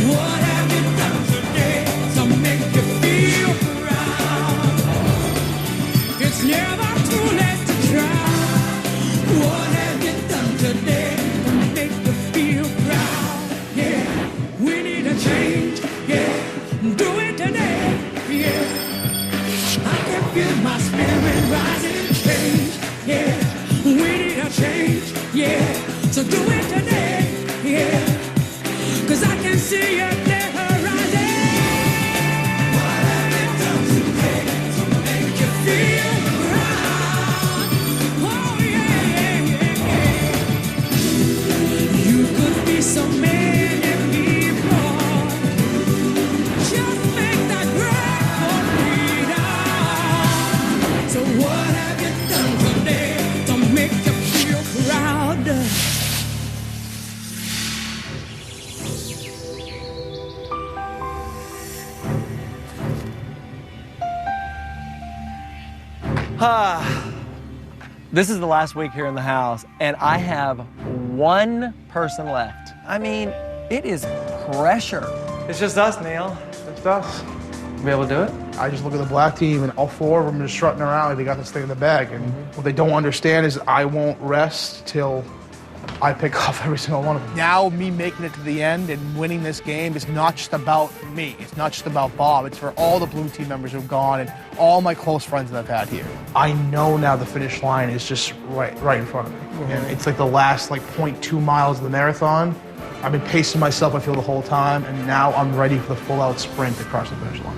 What have you done today to make you feel proud? It's never too late to try. What have you done today to make you feel proud? Yeah, we need a change. Yeah, do it today. Yeah, I can feel my spirit rising. Change. Yeah, we need a change. Yeah, so do it today. Yeah, 'cause I can see you there rising. What have you done today to make you feel proud? Oh yeah, yeah, yeah. You could be so many people. Just make that break for freedom. So what have you done today to make you feel proud? This is the last week here in the house, and I have one person left. I mean, it is pressure. It's just us, Neil. It's us. Be able to do it? I just look at the black team, and all four of them are just strutting around like they got this thing in the bag. And what they don't understand is I won't rest till I pick off every single one of them. Now, me making it to the end and winning this game is not just about me. It's not just about Bob. It's for all the blue team members who've gone and all my close friends that I've had here. I know now the finish line is just right in front of me. And it's like the last 0.2 miles of the marathon. I've been pacing myself, I feel, the whole time, and now I'm ready for the full-out sprint across the finish line.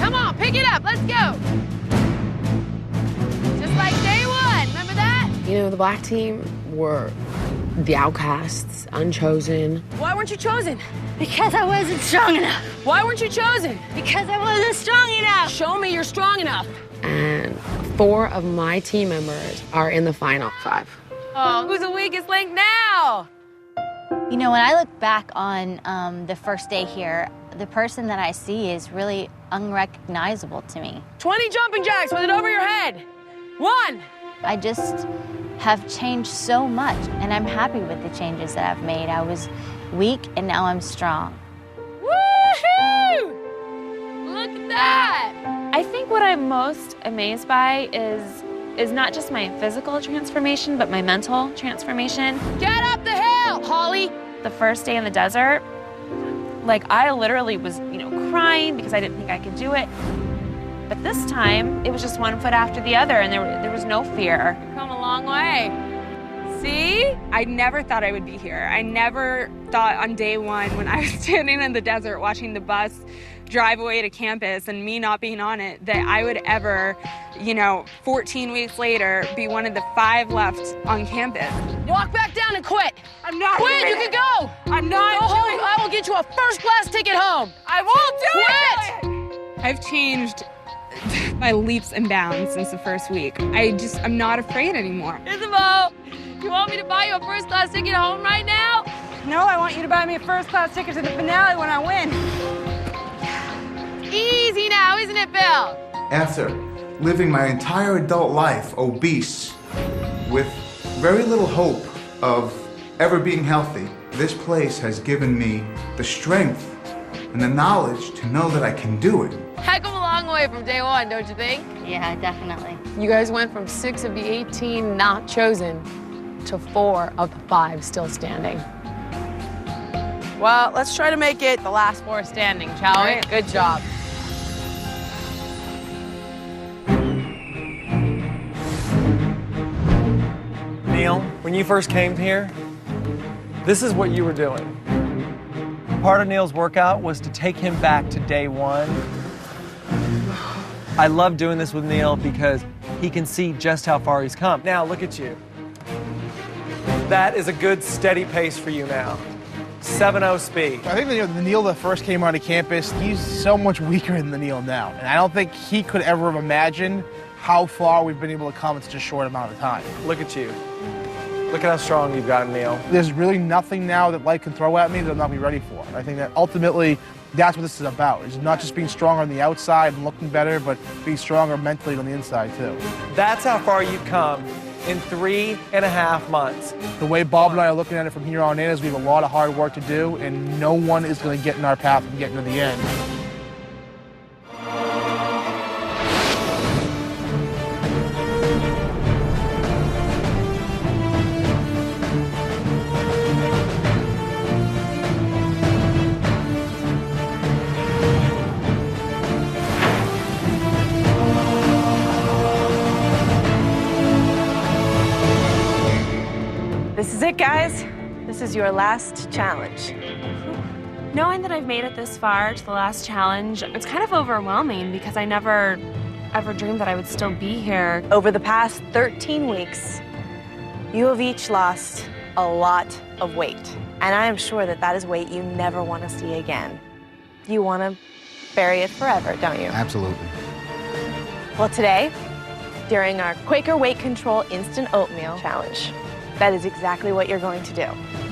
Come on, pick it up. Let's go. Just like day one. Remember that? You know, the black team were the outcasts, unchosen. Why weren't you chosen? Because I wasn't strong enough. Why weren't you chosen? Because I wasn't strong enough. Show me you're strong enough. And 4 of my team members are in the final 5. Oh, who's the weakest link now? You know, when I look back on the first day here, the person that I see is really unrecognizable to me. 20 jumping jacks with it over your head. 1. I just have changed so much, and I'm happy with the changes that I've made. I was weak, and now I'm strong. Woohoo! Look at that! I think what I'm most amazed by is not just my physical transformation, but my mental transformation. Get up the hill, Holly! The first day in the desert, I literally was, crying because I didn't think I could do it. But this time, it was just one foot after the other, and there was no fear. You've come a long way. See? I never thought I would be here. I never thought on day one when I was standing in the desert watching the bus drive away to campus and me not being on it, that I would ever, 14 weeks later, be one of the 5 left on campus. Walk back down and quit. I'm not Quit, you can go. I'm not Go home. doing I will get you a first-class ticket home. I won't do Quit. it! I've changed by leaps and bounds since the first week. I'm not afraid anymore. Isabel, you want me to buy you a first-class ticket home right now? No, I want you to buy me a first-class ticket to the finale when I win. Easy now, isn't it, Bill? After living my entire adult life obese with very little hope of ever being healthy, this place has given me the strength and the knowledge to know that I can do it. Heck of a long way from day one, don't you think? Yeah, definitely. You guys went from 6 of the 18 not chosen to 4 of the 5 still standing. Well, let's try to make it the last 4 standing, shall we? Good job. Neil, when you first came here, this is what you were doing. Part of Neil's workout was to take him back to day one. I love doing this with Neil because he can see just how far he's come. Now, look at you. That is a good, steady pace for you now. 7.0 speed. I think the Neil that first came onto campus, he's so much weaker than the Neil now. And I don't think he could ever have imagined how far we've been able to come in such a short amount of time. Look at you. Look at how strong you've gotten, Neil. There's really nothing now that life can throw at me that I'm not be ready for. And I think that ultimately, that's what this is about. It's not just being stronger on the outside and looking better, but being stronger mentally on the inside, too. That's how far you've come in 3.5 months. The way Bob and I are looking at it from here on in is we have a lot of hard work to do, and no one is going to get in our path of getting to the end. This is it, guys. This is your last challenge. Knowing that I've made it this far to the last challenge, it's kind of overwhelming because I never ever dreamed that I would still be here. Over the past 13 weeks, you have each lost a lot of weight. And I am sure that that is weight you never want to see again. You want to bury it forever, don't you? Absolutely. Well, today, during our Quaker Weight Control Instant Oatmeal Challenge, that is exactly what you're going to do.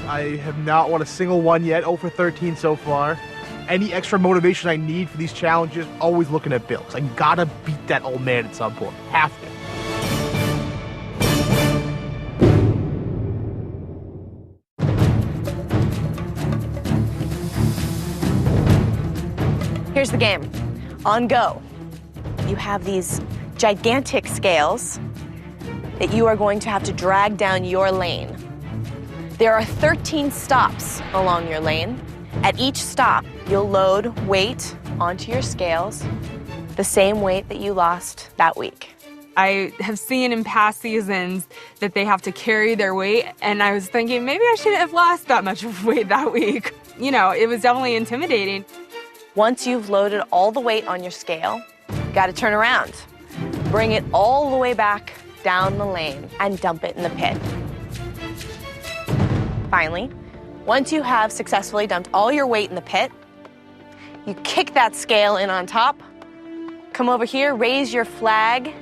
I have not won a single one yet, 0 for 13 so far. Any extra motivation I need for these challenges, always looking at Bill, because I gotta beat that old man at some point. Have to. Here's the game. On go. You have these gigantic scales that you are going to have to drag down your lane. There are 13 stops along your lane. At each stop, you'll load weight onto your scales, the same weight that you lost that week. I have seen in past seasons that they have to carry their weight, and I was thinking maybe I shouldn't have lost that much weight that week. You know, it was definitely intimidating. Once you've loaded all the weight on your scale, you gotta turn around. Bring it all the way back down the lane and dump it in the pit. Finally, once you have successfully dumped all your weight in the pit, you kick that scale in on top, come over here, raise your flag,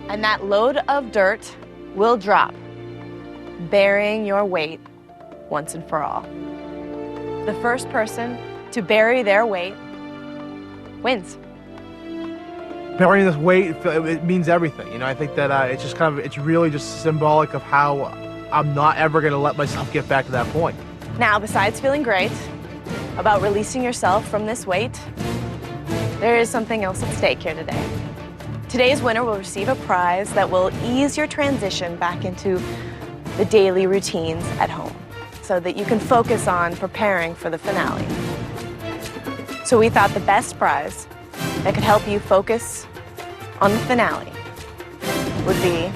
and that load of dirt will drop, burying your weight once and for all. The first person to bury their weight wins. Burying this weight, it means everything. You know, I think that it's just kind of, it's really just symbolic of how I'm not ever going to let myself get back to that point. Now, besides feeling great about releasing yourself from this weight, there is something else at stake here today. Today's winner will receive a prize that will ease your transition back into the daily routines at home so that you can focus on preparing for the finale. So we thought the best prize that could help you focus on the finale would be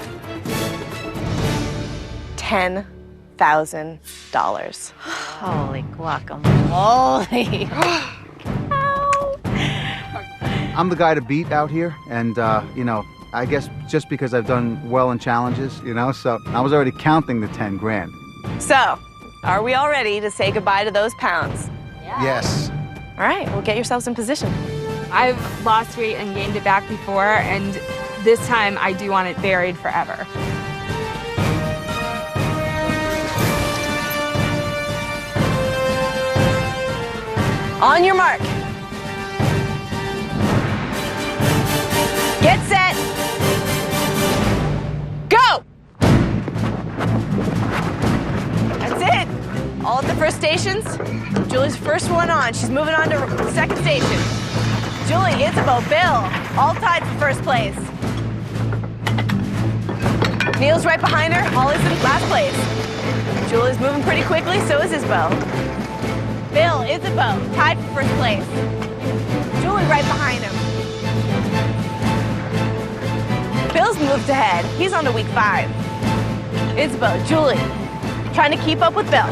$10,000. Holy guacamole. I'm the guy to beat out here, and, you know, I guess just because I've done well in challenges, you know, so I was already counting the 10 grand. So, are we all ready to say goodbye to those pounds? Yeah. Yes. All right, well, get yourselves in position. I've lost weight and gained it back before, and this time I do want it buried forever. On your mark. Get set. Go! That's it. All at the first stations. Julie's first one on. She's moving on to the second station. Julie, Isabeau, Bill, all tied for first place. Neil's right behind her. Holly's in last place. Julie's moving pretty quickly, so is Isabeau. Bill, Isabeau, tied for first place. Julie right behind him. Bill's moved ahead. He's on to week 5. Isabeau, Julie, trying to keep up with Bill.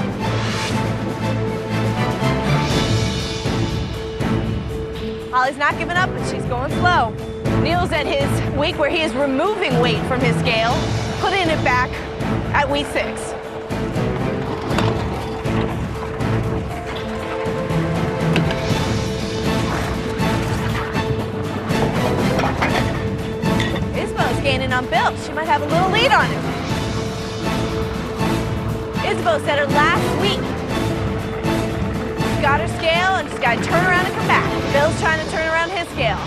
Holly's not giving up, but she's going slow. Neil's at his week where he is removing weight from his scale, putting it back at week 6. Isabeau's gaining on Bill. She might have a little lead on him. Isabeau set her last week. She's got her scale and she's got to turn around and come back. Bill's trying to turn around his scale.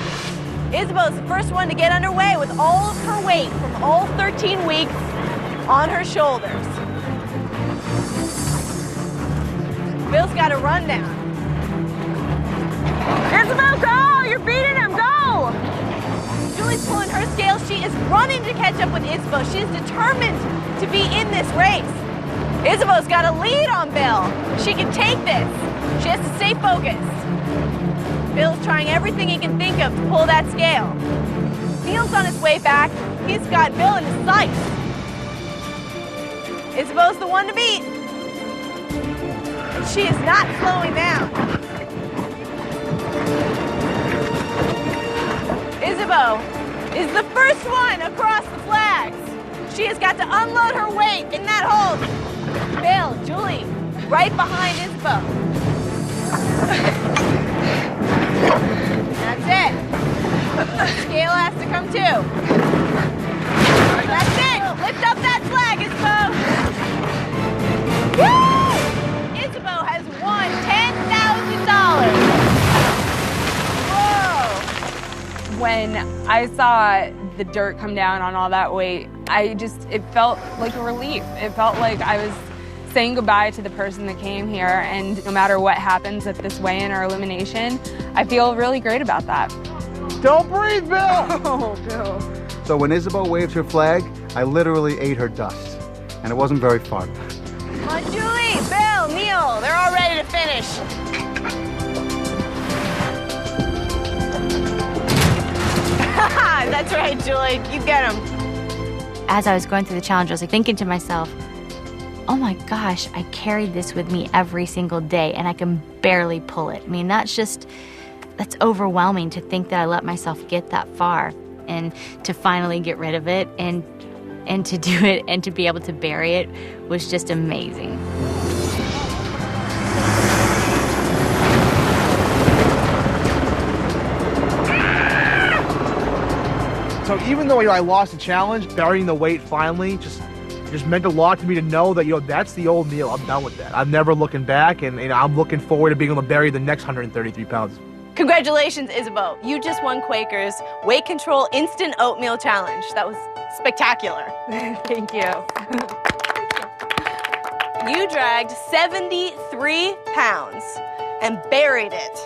Isabeau's the first one to get underway with all of her weight from all 13 weeks on her shoulders. Bill's got a rundown. Isabel, go! You're beating him, go! Julie's pulling her scale. She is running to catch up with Isabeau. She is determined to be in this race. Isabeau's got a lead on Bill. She can take this. She has to stay focused. Bill's trying everything he can think of to pull that scale. Neil's on his way back. He's got Bill in his sights. Isabeau's the one to beat. She is not slowing down. Isabeau is the first one across the flags. She has got to unload her weight in that hold. Bill, Julie, right behind Isabeau. That's it. Scale has to come too. That's it. Lift up that flag, Isabeau. Woo! Isabeau has won $10,000. Whoa! When I saw the dirt come down on all that weight, it felt like a relief. It felt like I was saying goodbye to the person that came here, and no matter what happens at this weigh-in or elimination, I feel really great about that. Don't breathe, Bill! Oh, Bill. So when Isabeau waved her flag, I literally ate her dust. And it wasn't very fun. Come on, Julie, Bill, Neil, they're all ready to finish. That's right, Julie, you get them. As I was going through the challenge, I was like thinking to myself, oh my gosh, I carried this with me every single day and I can barely pull it. I mean, that's overwhelming to think that I let myself get that far, and to finally get rid of it and to do it and to be able to bury it was just amazing. So even though I lost the challenge, burying the weight finally just meant a lot to me to know that, that's the old Neil. I'm done with that. I'm never looking back, and I'm looking forward to being able to bury the next 133 pounds. Congratulations, Isabeau. You just won Quaker's Weight Control Instant Oatmeal Challenge. That was spectacular. Thank you. You dragged 73 pounds and buried it.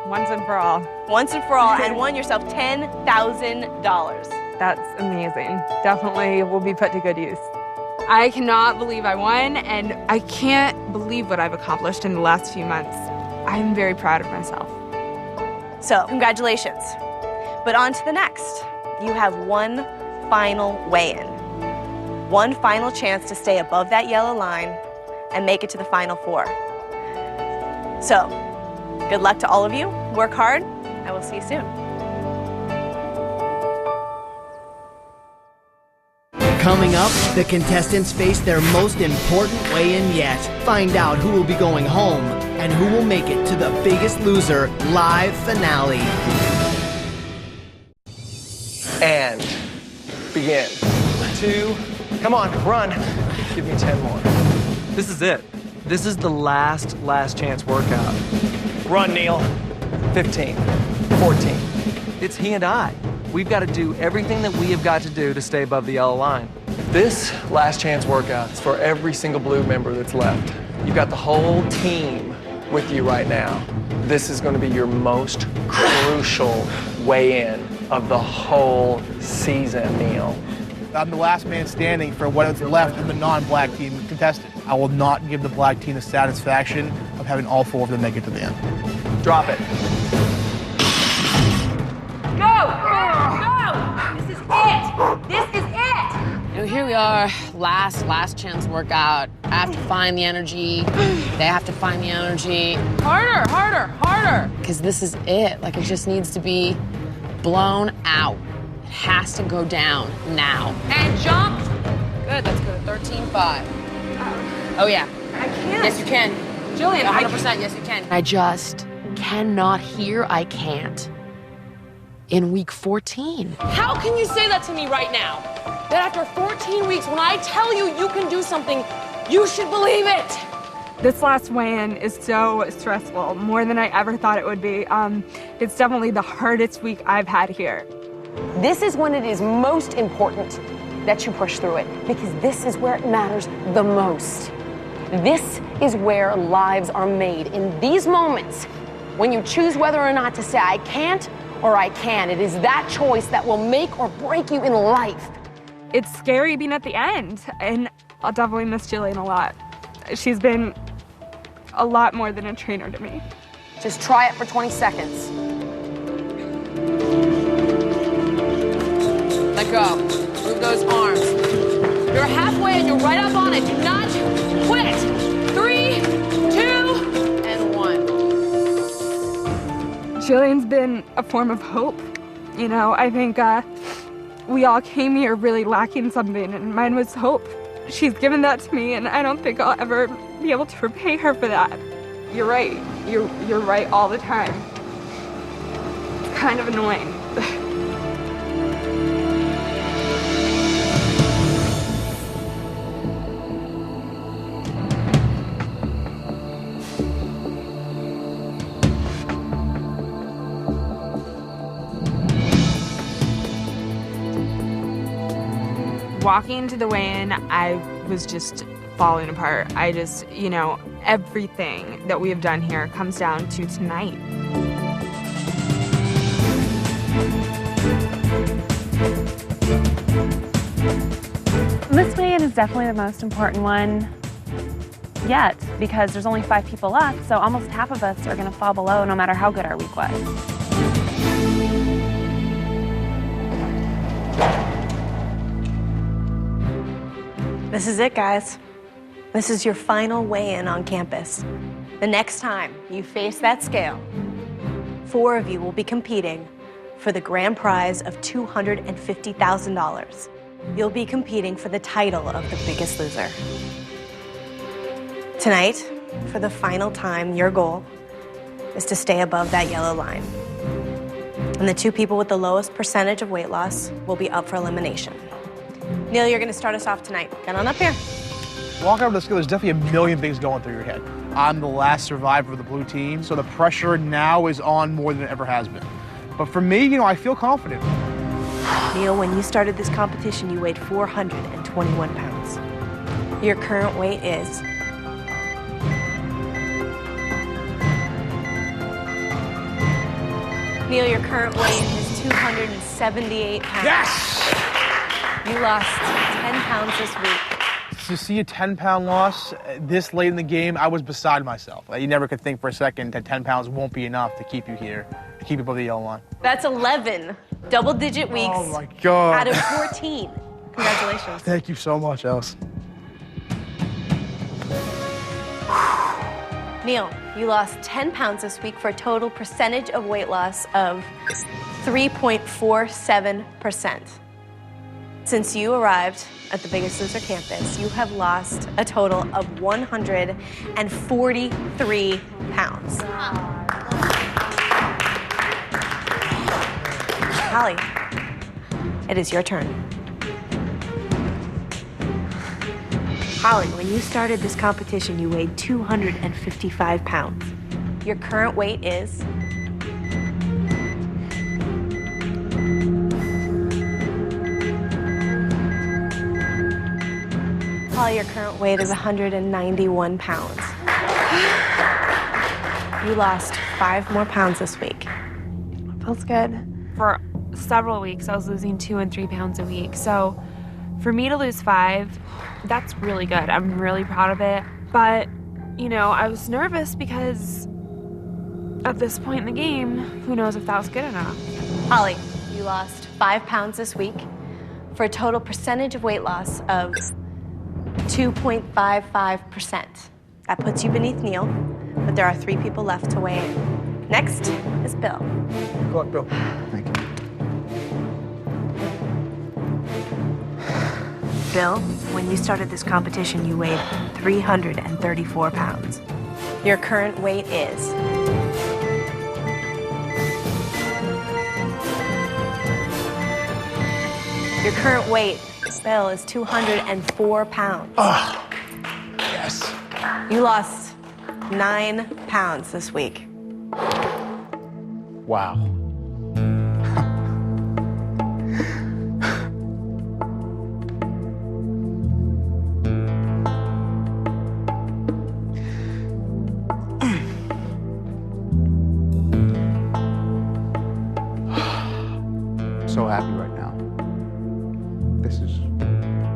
Once and for all. Once and for all, and won yourself $10,000. That's amazing. Definitely will be put to good use. I cannot believe I won, and I can't believe what I've accomplished in the last few months. I'm very proud of myself. So, congratulations. But on to the next. You have one final weigh-in. One final chance to stay above that yellow line and make it to the Final Four. So, good luck to all of you. Work hard. I will see you soon. Coming up, the contestants face their most important weigh-in yet. Find out who will be going home and who will make it to the Biggest Loser live finale. And begin. 2, come on, run. Give me 10 more. This is it. This is the last chance workout. Run, Neil. 15, 14. It's he and I. We've got to do everything that we have got to do to stay above the yellow line. This last chance workout is for every single blue member that's left. You've got the whole team with you right now. This is going to be your most crucial weigh-in of the whole season, Neil. I'm the last man standing for what is left of the non-black team contestants. I will not give the black team the satisfaction of having all 4 of them make it to the end. Drop it. Go! This is it! This is it! Here we are, last chance workout. I have to find the energy. They have to find the energy. Harder! Because this is it. Like, it just needs to be blown out. It has to go down now. And jump. Good, let's go to 13.5. Oh, yeah. I can't. Yes, you can. Jillian, 100%, yes, you can. I just cannot hear I can't in week 14. How can you say that to me right now? That after 14 weeks, when I tell you you can do something, you should believe it. This last weigh-in is so stressful, more than I ever thought it would be. It's definitely the hardest week I've had here. This is when it is most important that you push through it, because this is where it matters the most. This is where lives are made. In these moments, when you choose whether or not to say, I can't or I can, it is that choice that will make or break you in life. It's scary being at the end, and I'll definitely miss Jillian a lot. She's been a lot more than a trainer to me. Just try it for 20 seconds. Let go. Move those arms. You're halfway and you're right up on it. Do not quit. 3, 2, and 1. Jillian's been a form of hope. You know, I think we all came here really lacking something, and mine was hope. She's given that to me, and I don't think I'll ever be able to repay her for that. You're right. You're right all the time. It's kind of annoying. Walking into the weigh-in, I was just falling apart. I just, you know, everything that we have done here comes down to tonight. This weigh-in is definitely the most important one yet, because there's only 5 people left, so almost half of us are going to fall below no matter how good our week was. This is it, guys. This is your final weigh-in on campus. The next time you face that scale, 4 of you will be competing for the grand prize of $250,000. You'll be competing for the title of the Biggest Loser. Tonight, for the final time, your goal is to stay above that yellow line. And the 2 people with the lowest percentage of weight loss will be up for elimination. Neil, you're going to start us off tonight. Get on up here. Walking up to the scale, there's definitely a million things going through your head. I'm the last survivor of the blue team, so the pressure now is on more than it ever has been. But for me, you know, I feel confident. Neil, when you started this competition, you weighed 421 pounds. Your current weight is... Neil, your current weight is 278 pounds. Yes! You lost 10 pounds this week. To see a 10-pound loss this late in the game, I was beside myself. You never could think for a second that 10 pounds won't be enough to keep you here, to keep you above the yellow line. That's 11 double-digit weeks oh my God. out of 14. Congratulations. Thank you so much, Alice. Neil, you lost 10 pounds this week for a total percentage of weight loss of 3.47%. Since you arrived at the Biggest Loser campus, you have lost a total of 143 pounds. Holly, it is your turn. Holly, when you started this competition, you weighed 255 pounds. Your current weight is... Holly, your current weight is 191 pounds. You lost 5 more pounds this week. Feels good. For several weeks, I was losing 2 and 3 pounds a week. So for me to lose 5, that's really good. I'm really proud of it. But, you know, I was nervous because at this point in the game, who knows if that was good enough. Holly, you lost 5 pounds this week for a total percentage of weight loss of 2.55%. That puts you beneath Neil, but there are 3 people left to weigh in. Next is Bill. Good luck, Bill. Thank you. Bill, when you started this competition, you weighed 334 pounds. Your current weight is... Your current weight, Bill, is 204 pounds. Oh, yes. You lost 9 pounds this week.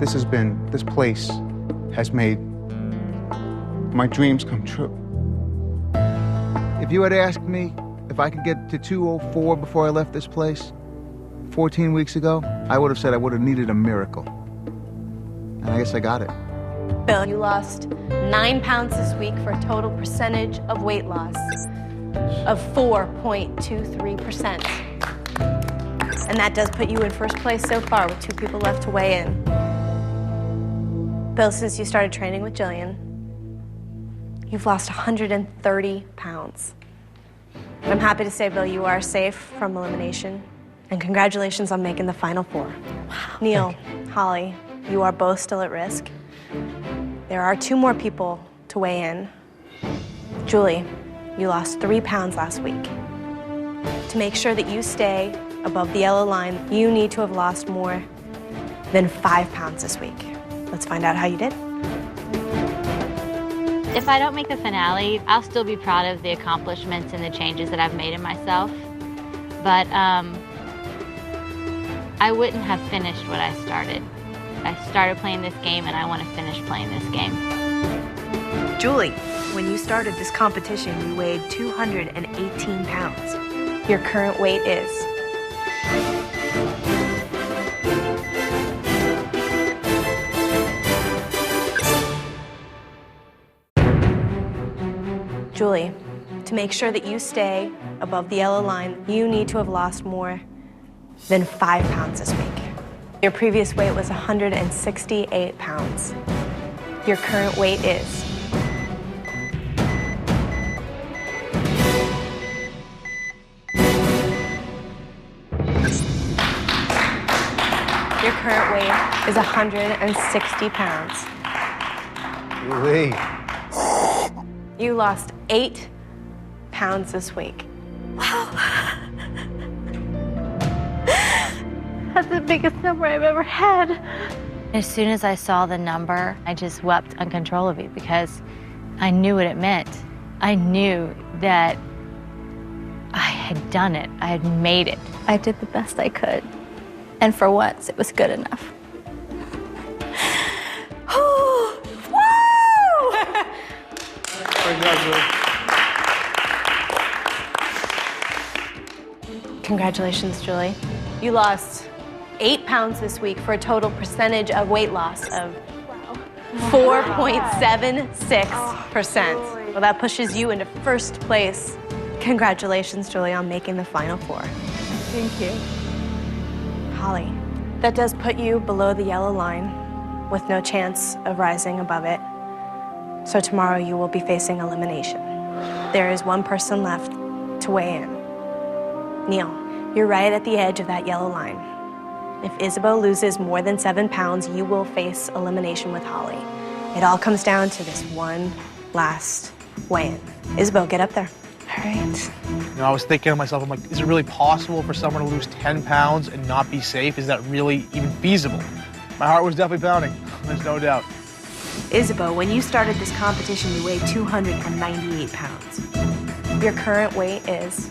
This place has made my dreams come true. If you had asked me if I could get to 204 before I left this place 14 weeks ago, I would have said I would have needed a miracle. And I guess I got it. Bill, you lost 9 pounds this week for a total percentage of weight loss of 4.23%. And that does put you in first place so far with 2 people left to weigh in. Bill, since you started training with Jillian, you've lost 130 pounds. I'm happy to say, Bill, you are safe from elimination. And congratulations on making the Final Four. Wow. Neil, Holly, you are both still at risk. There are 2 more people to weigh in. Julie, you lost 3 pounds last week. To make sure that you stay above the yellow line, you need to have lost more than 5 pounds this week. Let's find out how you did. If I don't make the finale, I'll still be proud of the accomplishments and the changes that I've made in myself. But I wouldn't have finished what I started. I started playing this game and I want to finish playing this game. Julie, when you started this competition, you weighed 218 pounds. Your current weight is... Julie, to make sure that you stay above the yellow line, you need to have lost more than 5 pounds this week. Your previous weight was 168 pounds. Your current weight is... Your current weight is 160 pounds. Julie. You lost 8 pounds this week. Wow. That's the biggest number I've ever had. As soon as I saw the number, I just wept uncontrollably because I knew what it meant. I knew that I had done it. I had made it. I did the best I could. And for once, it was good enough. Congratulations, Julie. You lost 8 pounds this week for a total percentage of weight loss of 4.76%. Well, that pushes you into first place. Congratulations, Julie, on making the Final Four. Thank you. Holly, that does put you below the yellow line with no chance of rising above it. So tomorrow you will be facing elimination. There is 1 person left to weigh in. Neil, you're right at the edge of that yellow line. If Isabeau loses more than 7 pounds, you will face elimination with Holly. It all comes down to this one last weigh-in. Isabeau, get up there. All right. You know, I was thinking to myself, I'm like, is it really possible for someone to lose 10 pounds and not be safe? Is that really even feasible? My heart was definitely pounding. There's no doubt. Isabeau, when you started this competition, you weighed 298 pounds. Your current weight is...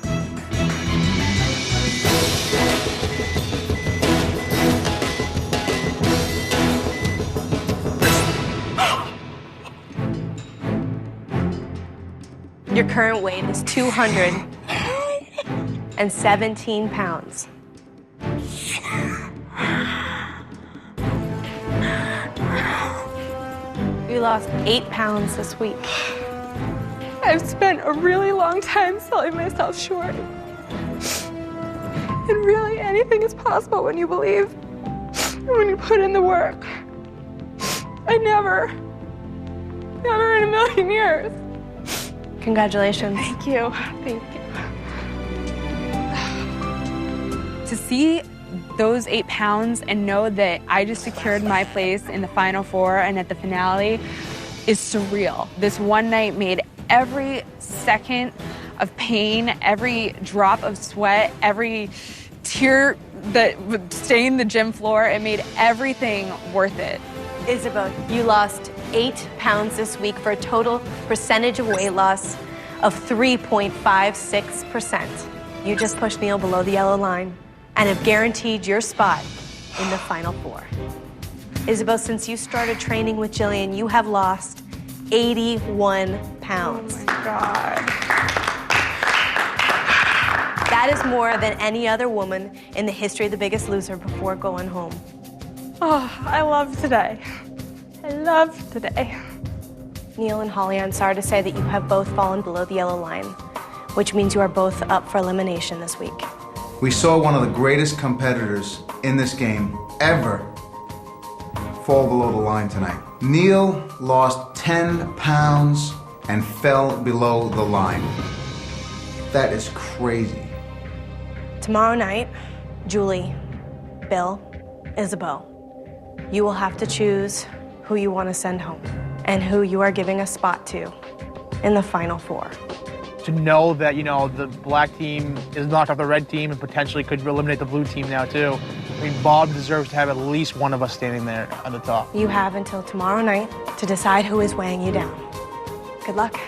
Your current weight is 217 pounds. You lost 8 pounds this week. I've spent a really long time selling myself short. And really, anything is possible when you believe and when you put in the work. I never in a million years. Congratulations. Thank you. Thank you. To see those 8 pounds and know that I just secured my place in the Final Four and at the finale is surreal. This one night made every second of pain, every drop of sweat, every tear that would stain the gym floor, it made everything worth it. Isabeau, you lost 8 pounds this week for a total percentage of weight loss of 3.56%. You just pushed Neil below the yellow line and have guaranteed your spot in the Final Four. Isabel, since you started training with Jillian, you have lost 81 pounds. Oh my God. That is more than any other woman in the history of The Biggest Loser before going home. Oh, I love today. I love today. Neil and Holly, I'm sorry to say that you have both fallen below the yellow line, which means you are both up for elimination this week. We saw one of the greatest competitors in this game ever fall below the line tonight. Neil lost 10 pounds and fell below the line. That is crazy. Tomorrow night, Julie, Bill, Isabeau, you will have to choose who you want to send home and who you are giving a spot to in the Final Four. To know that, you know, the black team is knocked off the red team and potentially could eliminate the blue team now, too. I mean, Bob deserves to have at least one of us standing there at the top. You have until tomorrow night to decide who is weighing you down. Good luck.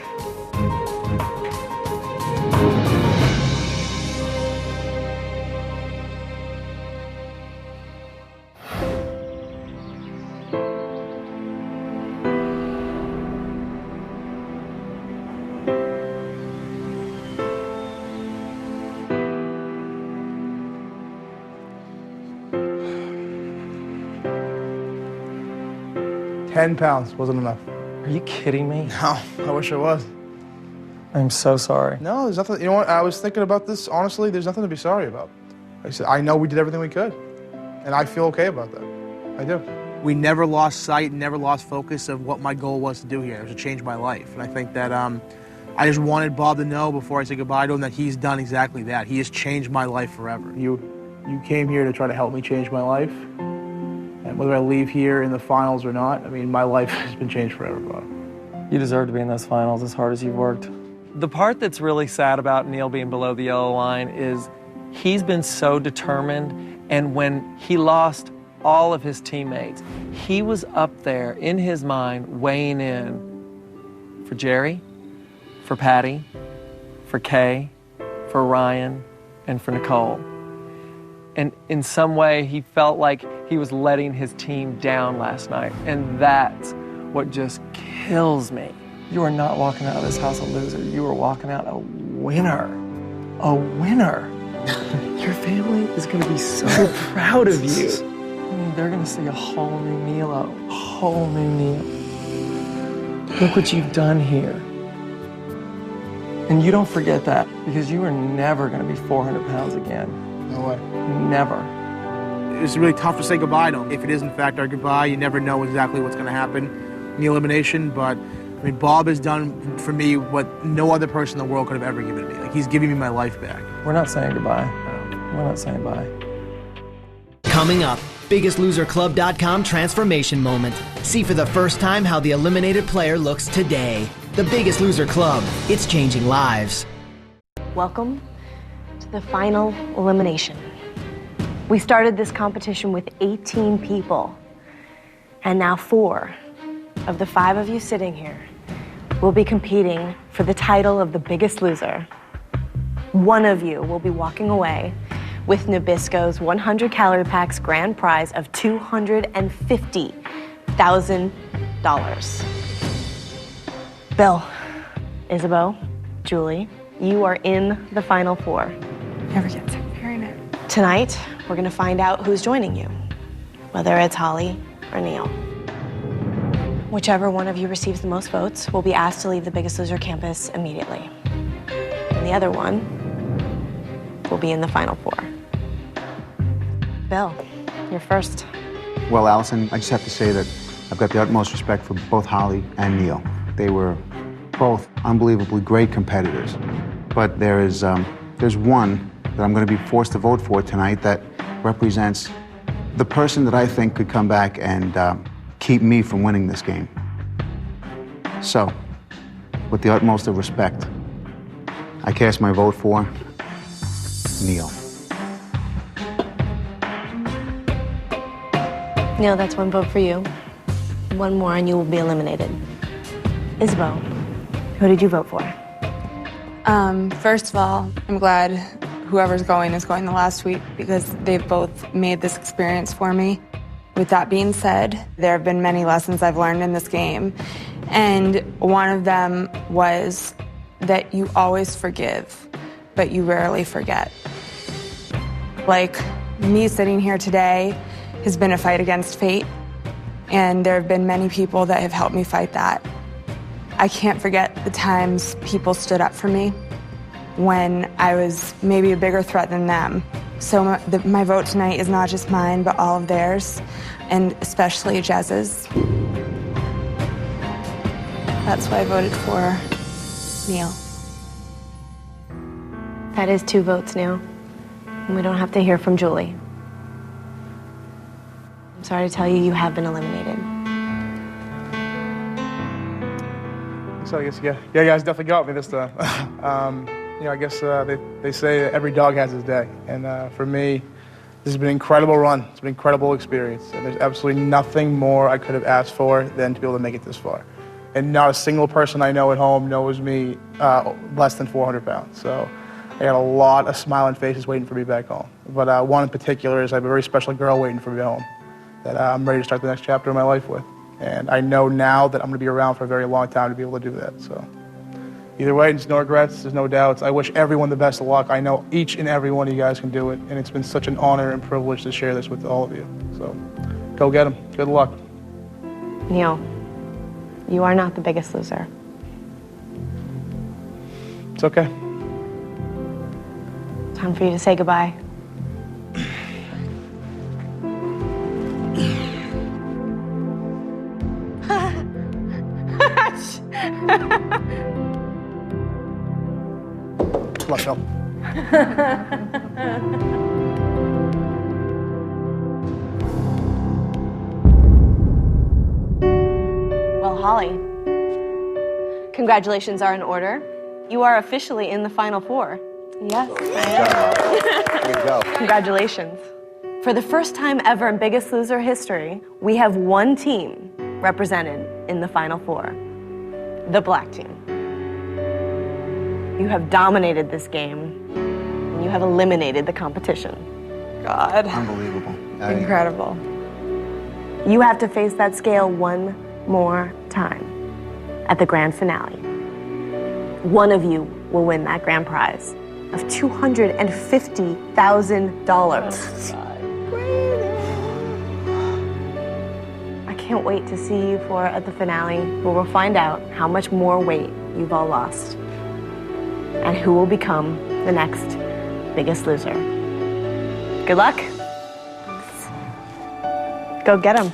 £10 wasn't enough. Are you kidding me? No, I wish it was. I'm so sorry. No, there's nothing. You know what? I was thinking about this. Honestly, there's nothing to be sorry about. Like I said, I know we did everything we could, and I feel okay about that. I do. We never lost sight, never lost focus of what my goal was to do here. It was to change my life, and I think that I just wanted Bob to know before I say goodbye to him that he's done exactly that. He has changed my life forever. You came here to try to help me change my life. And whether I leave here in the finals or not, I mean, my life has been changed forever, Bob. You deserve to be in those finals as hard as you've worked. The part that's really sad about Neil being below the yellow line is he's been so determined, and when he lost all of his teammates, he was up there in his mind weighing in for Jerry, for Patty, for Kay, for Ryan, and for Nicole. And in some way, he felt like he was letting his team down last night. And that's what just kills me. You are not walking out of this house a loser. You are walking out a winner. A winner. Your family is going to be so proud of you. I mean, they're going to see a whole new Nilo. A whole new Neil. Look what you've done here. And you don't forget that, because you are never going to be 400 pounds again. No way. Never. It's really tough to say goodbye to him. If it is, in fact, our goodbye, you never know exactly what's going to happen in the elimination. But, I mean, Bob has done for me what no other person in the world could have ever given me. Like, he's giving me my life back. We're not saying goodbye. We're not saying bye. Coming up, BiggestLoserClub.com transformation moment. See for the first time how the eliminated player looks today. The Biggest Loser Club. It's changing lives. Welcome to the final elimination. We started this competition with 18 people, and now 4 of the 5 of you sitting here will be competing for the title of the Biggest Loser. One of you will be walking away with Nabisco's 100 Calorie Packs grand prize of $250,000. Bill, Isabeau, Julie, you are in the Final Four. Never get sick of hearing it. Tonight, we're going to find out who's joining you, whether it's Holly or Neil. Whichever one of you receives the most votes will be asked to leave the Biggest Loser campus immediately. And the other one will be in the Final Four. Bill, you're first. Well, Allison, I just have to say that I've got the utmost respect for both Holly and Neil. They were both unbelievably great competitors. But there's one that I'm going to be forced to vote for tonight that represents the person that I think could come back and keep me from winning this game. So, with the utmost of respect, I cast my vote for Neil. Neil, that's one vote for you. One more and you will be eliminated. Isabeau, who did you vote for? First of all, I'm glad whoever's going is going the last week because they've both made this experience for me. With that being said, there have been many lessons I've learned in this game, and one of them was that you always forgive, but you rarely forget. Like, me sitting here today has been a fight against fate, and there have been many people that have helped me fight that. I can't forget the times people stood up for me when I was maybe a bigger threat than them. So my vote tonight is not just mine, but all of theirs, and especially Jez's. That's why I voted for Neil. That is 2 votes, Neil. And we don't have to hear from Julie. I'm sorry to tell you, you have been eliminated. So I guess, yeah, you guys definitely got me this time. I guess they say that every dog has his day. And for me, this has been an incredible run. It's been an incredible experience. And there's absolutely nothing more I could have asked for than to be able to make it this far. And not a single person I know at home knows me less than 400 pounds. So I got a lot of smiling faces waiting for me back home. But one in particular is I have a very special girl waiting for me at home that I'm ready to start the next chapter of my life with. And I know now that I'm going to be around for a very long time to be able to do that. So either way, there's no regrets, there's no doubts. I wish everyone the best of luck. I know each and every one of you guys can do it, and it's been such an honor and privilege to share this with all of you. So go get them. Good luck. Neil, you are not the biggest loser. It's okay. Time for you to say goodbye. Good luck, Phil. Well, Holly, congratulations are in order. You are officially in the Final 4. Yes, I am. Here we go. Congratulations. For the first time ever in Biggest Loser history, we have one team represented in the Final 4. The black team. You have dominated this game, and you have eliminated the competition. God. Unbelievable. Incredible. You have to face that scale one more time at the grand finale. One of you will win that grand prize of $250,000. I can't wait to see you four at the finale, where we'll find out how much more weight you've all lost and who will become the next Biggest Loser. Good luck. Go get him.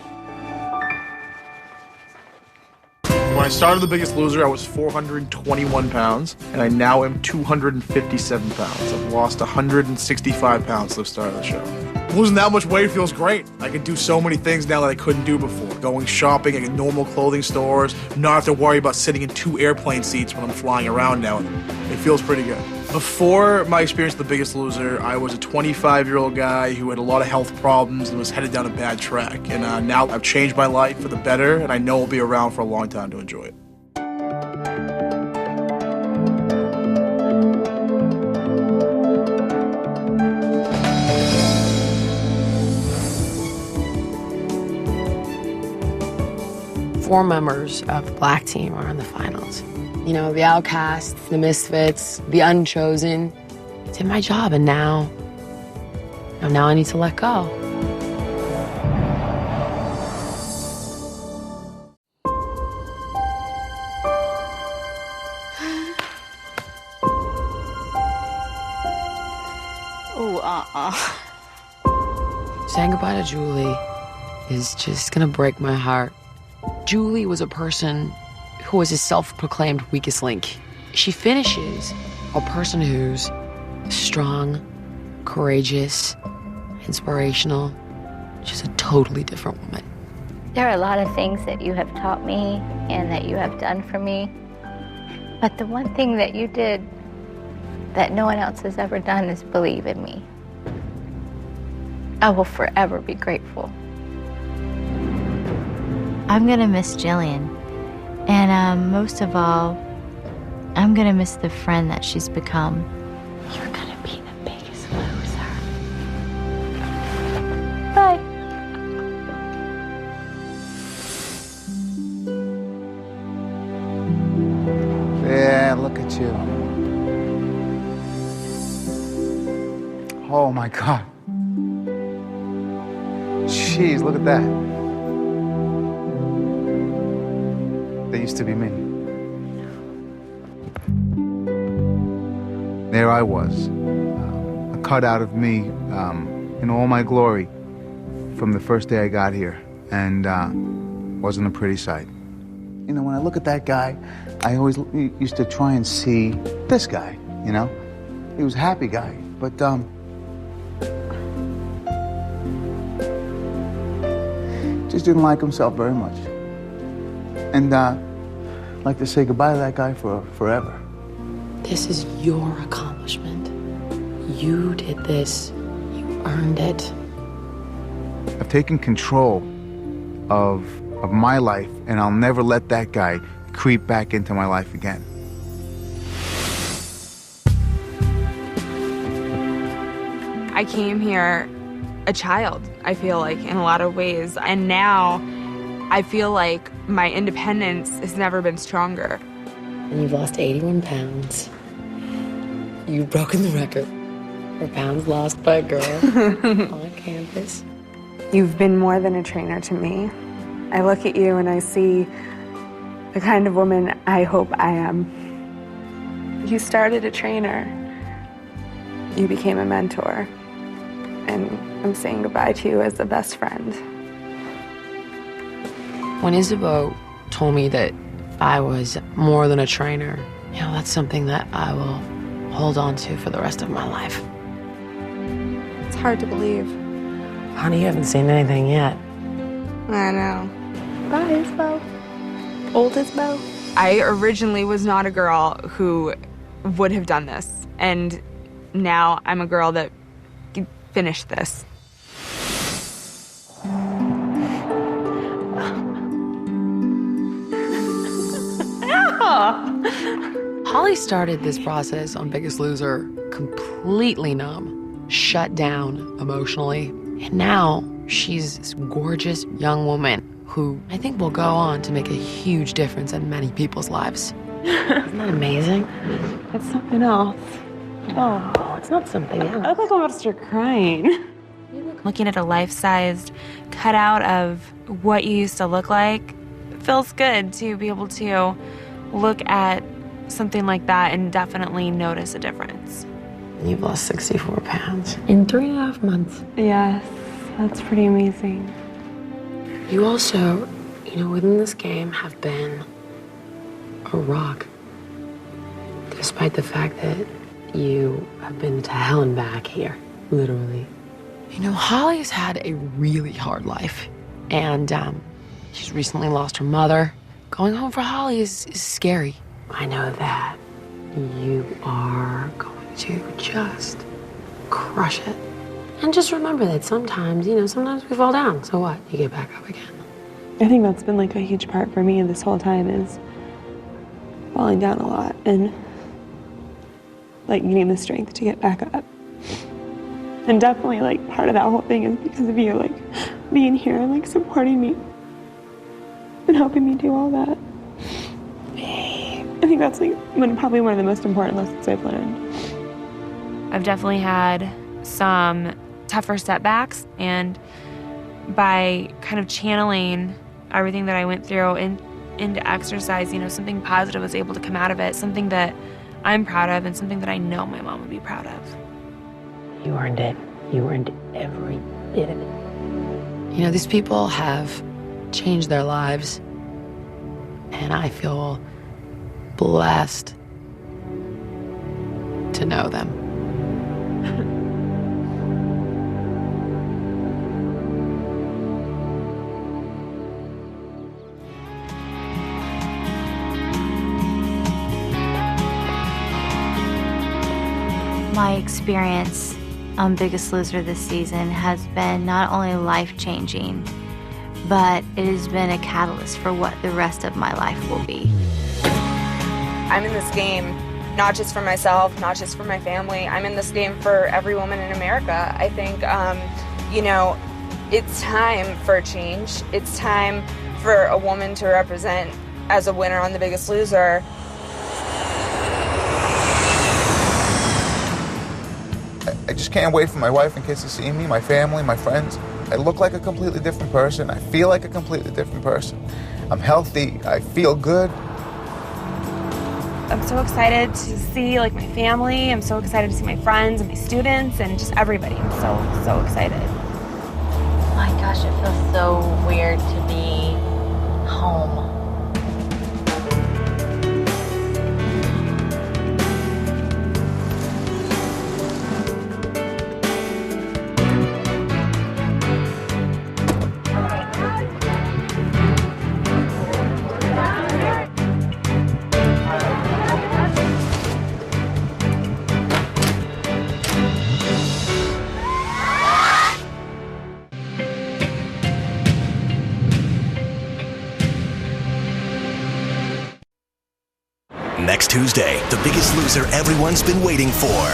When I started The Biggest Loser, I was 421 pounds, and I now am 257 pounds. I've lost 165 pounds since the start of the show. Losing that much weight feels great. I can do so many things now that I couldn't do before. Going shopping at normal clothing stores, not have to worry about sitting in 2 airplane seats when I'm flying around now. It feels pretty good. Before my experience with The Biggest Loser, I was a 25-year-old guy who had a lot of health problems and was headed down a bad track. And now I've changed my life for the better, and I know I'll be around for a long time to enjoy it. Four members of the black team are in the finals. You know, the outcasts, the misfits, the unchosen. I did my job, and now I need to let go. Ooh, Saying goodbye to Julie is just gonna break my heart. Julie was a person who was a self-proclaimed weakest link. She finishes a person who's strong, courageous, inspirational. She's a totally different woman. There are a lot of things that you have taught me and that you have done for me. But the one thing that you did that no one else has ever done is believe in me. I will forever be grateful. I'm gonna miss Jillian. And most of all, I'm gonna miss the friend that she's become. You're gonna be the biggest loser. Bye. too. Oh my God. Jeez, look at that. That used to be me. There I was, a cutout of me in all my glory from the first day I got here, and wasn't a pretty sight. You know, when I look at that guy, I always used to try and see this guy, you know? He was a happy guy, but just didn't like himself very much. And I'd like to say goodbye to that guy forever. This is your accomplishment. You did this. You earned it. I've taken control of my life, and I'll never let that guy creep back into my life again. I came here a child, I feel like, in a lot of ways. And now I feel like my independence has never been stronger. And you've lost 81 pounds. You've broken the record for pounds lost by a girl on campus. You've been more than a trainer to me. I look at you and I see the kind of woman I hope I am. You started a trainer. You became a mentor. And I'm saying goodbye to you as a best friend. When Isabeau told me that I was more than a trainer, you know, that's something that I will hold on to for the rest of my life. It's hard to believe. Honey, you haven't seen anything yet. I know. Bye, Isabeau. Old Isabeau. I originally was not a girl who would have done this. And now I'm a girl that finished this. Holly started this process on Biggest Loser completely numb, shut down emotionally. And now she's this gorgeous young woman who I think will go on to make a huge difference in many people's lives. Isn't that amazing? It's something else. Oh, it's not something else. I look like I'm about to start crying. Looking at a life-sized cutout of what you used to look like, it feels good to be able to look at something like that and definitely notice a difference. You've lost 64 pounds in 3.5 months. Yes, that's pretty amazing. You also, you know, within this game have been a rock. Despite the fact that you have been to hell and back here, literally. You know, Holly's had a really hard life. And she's recently lost her mother. Going home for Holly is scary. I know that you are going to just crush it. And just remember that sometimes, you know, sometimes we fall down. So what? You get back up again. I think that's been like a huge part for me this whole time is falling down a lot and like getting the strength to get back up. And definitely like part of that whole thing is because of you, like being here and like supporting me and helping me do all that. I think that's like probably one of the most important lessons I've learned. I've definitely had some tougher setbacks, and by kind of channeling everything that I went through into exercise, you know, something positive was able to come out of it, something that I'm proud of and something that I know my mom would be proud of. You earned it. You earned every bit of it. You know, these people have changed their lives, and I feel blessed to know them. My experience on Biggest Loser this season has been not only life-changing, but it has been a catalyst for what the rest of my life will be. I'm in this game not just for myself, not just for my family. I'm in this game for every woman in America. I think, you know, it's time for a change. It's time for a woman to represent as a winner on The Biggest Loser. I just can't wait for my wife and kids to see me, my family, my friends. I look like a completely different person. I feel like a completely different person. I'm healthy. I feel good. I'm so excited to see like my family. I'm so excited to see my friends and my students and just everybody. I'm so excited. Oh my gosh, it feels so weird to be home. Next Tuesday, The Biggest Loser everyone's been waiting for.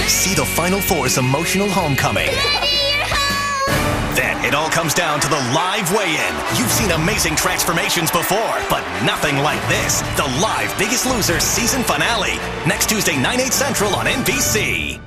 See the Final Four's emotional homecoming. Then it all comes down to the live weigh-in. You've seen amazing transformations before, but nothing like this. The live Biggest Loser season finale. Next Tuesday, 9/8 Central on NBC.